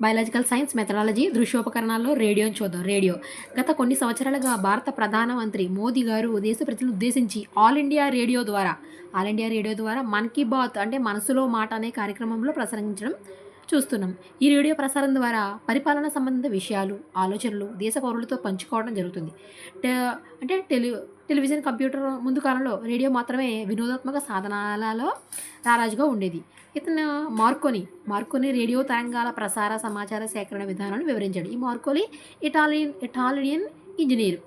Biological science methodology దృశ్యోపకరణాల్లో రేడియోని చూద్దాం. Radio గత కొన్ని సంవత్సరాలుగా భారత ప్రధానమంత్రి మోదీ గారు దేశ ప్రజలను ఉద్దేశించి ఆల్ ఇండియా రేడియో ద్వారా మన్ కీ బాత్ అంటే మనసులో మాట అనే కార్యక్రమంలో ప్రసంగించడం చూస్తున్నాం. ఈ రేడియో ప్రసారం ద్వారా పరిపాలన సంబంధిత విషయాలు, ఆలోచనలు దేశ పౌరులతో పంచుకోవడం జరుగుతుంది. అంటే టెలివిజన్, కంప్యూటర్ ముందు కాలంలో రేడియో మాత్రమే వినోదాత్మక సాధనాలలో రారాజుగా ఉండేది. ఇతను మార్కోని రేడియో తరంగాల ప్రసార సమాచార సేకరణ విధానాన్ని వివరించాడు. ఈ Marconi Italian engineer.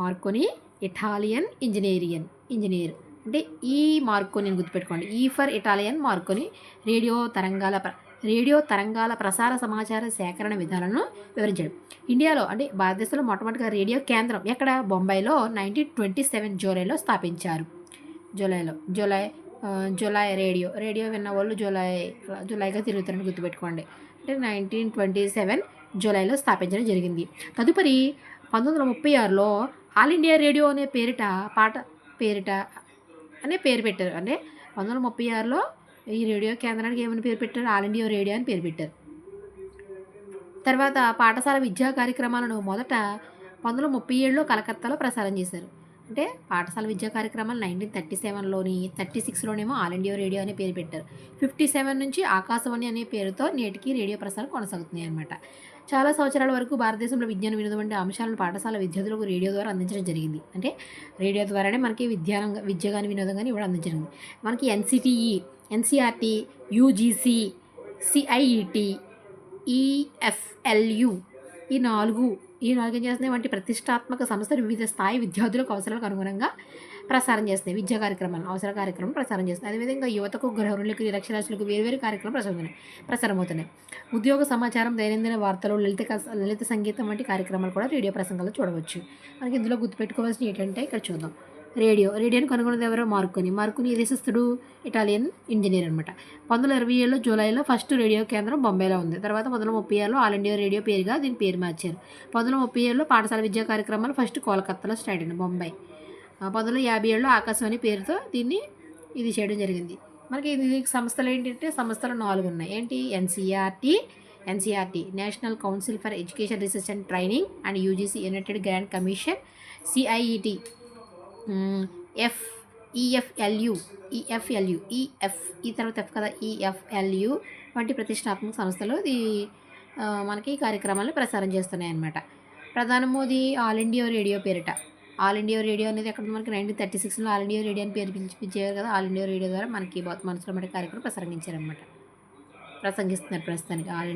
Marconi Italian engineer అంటే ఈ మార్కోని గుర్తుపెట్టుకోండి. ఈ ఫర్ ఇటాలియన్ మార్కోని రేడియో తరంగాల ప్రసార సమాచార సేకరణ విధానాలను వివరించాడు. ఇండియాలో అంటే భారతదేశంలో మొట్టమొదటిగా రేడియో కేంద్రం ఎక్కడ? బొంబాయిలో 1927 జూలైలో స్థాపించారు. జూలై రేడియో విన్న వాళ్ళు జూలైగా తిరుగుతారని గుర్తుపెట్టుకోండి. అంటే 1927 జూలైలో స్థాపించడం జరిగింది. తదుపరి 1936లో ఆల్ ఇండియా రేడియో అనే పేరు పెట్టారు. అంటే 1936లో ఈ రేడియో కేంద్రానికి ఏమని పేరు పెట్టారు? ఆల్ ఇండియా రేడియో అని పేరు పెట్టారు. తర్వాత పాఠశాల విద్యా కార్యక్రమాలను మొదట 1937లో కలకత్తాలో ప్రసారం చేశారు. అంటే పాఠశాల విద్యా కార్యక్రమాలు 1937లోని 36లోనేమో ఆల్ ఇండియా రేడియో అనే పేరు పెట్టారు. 57 నుంచి ఆకాశవాణి అనే పేరుతో నేటికి రేడియో ప్రసారం కొనసాగుతున్నాయి అన్నమాట. చాలా సంవత్సరాల వరకు భారతదేశంలో విజ్ఞాన వినోదం వంటి అంశాలను పాఠశాల విద్యార్థులకు రేడియో ద్వారా అందించడం జరిగింది. అంటే రేడియో ద్వారానే మనకి విద్య కానీ వినోదం కానీ ఇవ్వడం అందించడం జరిగింది. మనకి NCTE, NCERT, UGC, CIET, EFLU ఈ నాలుగు ఏం చేస్తున్నాయి వంటి ప్రతిష్టాత్మక సంస్థలు వివిధ స్థాయి విద్యార్థులకు అవసరాలకు అనుగుణంగా ప్రసారం చేస్తున్నాయి. విద్యా కార్యక్రమాలు కార్యక్రమం ప్రసారం చేస్తున్నాయి. అదేవిధంగా యువతకు, గృహిణులకు, నిరక్షరాస్యులకు వేరువేరు కార్యక్రమాలు ప్రసారమవుతున్నాయి. ఉద్యోగ సమాచారం, దైనందిన వార్తలు, లలిత సంగీతం వంటి కార్యక్రమాలు కూడా రేడియో ప్రసంగాల్లో చూడవచ్చు. మనకి ఇందులో గుర్తుపెట్టుకోవాల్సిన ఏంటంటే ఇక్కడ చూద్దాం. రేడియోని కనుగొన్నది ఎవరో? మార్కోని ఏ దేశస్థుడు? ఇటాలియన్ ఇంజనీర్ అనమాట. 1927 జూలైలో ఫస్ట్ రేడియో కేంద్రం బొంబాయిలో ఉంది. తర్వాత 1936లో ఆల్ ఇండియా రేడియో పేరుగా దీని పేరు మార్చారు. 1937లో పాఠశాల విద్యా కార్యక్రమాలు ఫస్ట్ కోల్కత్తాలో స్టార్ట్ అయింది, బొంబాయి. 1957లో ఆకాశవాణి పేరుతో ఇది చేయడం జరిగింది. మనకి ఇది సంస్థలు ఏంటంటే సంస్థలు 4 ఉన్నాయి. ఏంటి? NCERT national council for education research and training and UGC United grand commission, CIET, EFLU ఈ తర్వాత F కదా, EFLU వంటి ప్రతిష్టాత్మక సంస్థలు మనకి ఈ కార్యక్రమాలను ప్రసారం చేస్తున్నాయి అన్నమాట. ప్రధాని మోదీ ఆల్ ఇండియా రేడియో పేరిట ఆల్ ఇండియా రేడియో అనేది ఎక్కడ మనకి 1936లో ఆల్ ఇండియా రేడియో అని పేరు పిలిపించారు కదా. ఆల్ ఇండియా రేడియో ద్వారా మనకి మనసులో మాట కార్యక్రమం ప్రసంగిస్తున్నారు ప్రస్తుతానికి ఆల్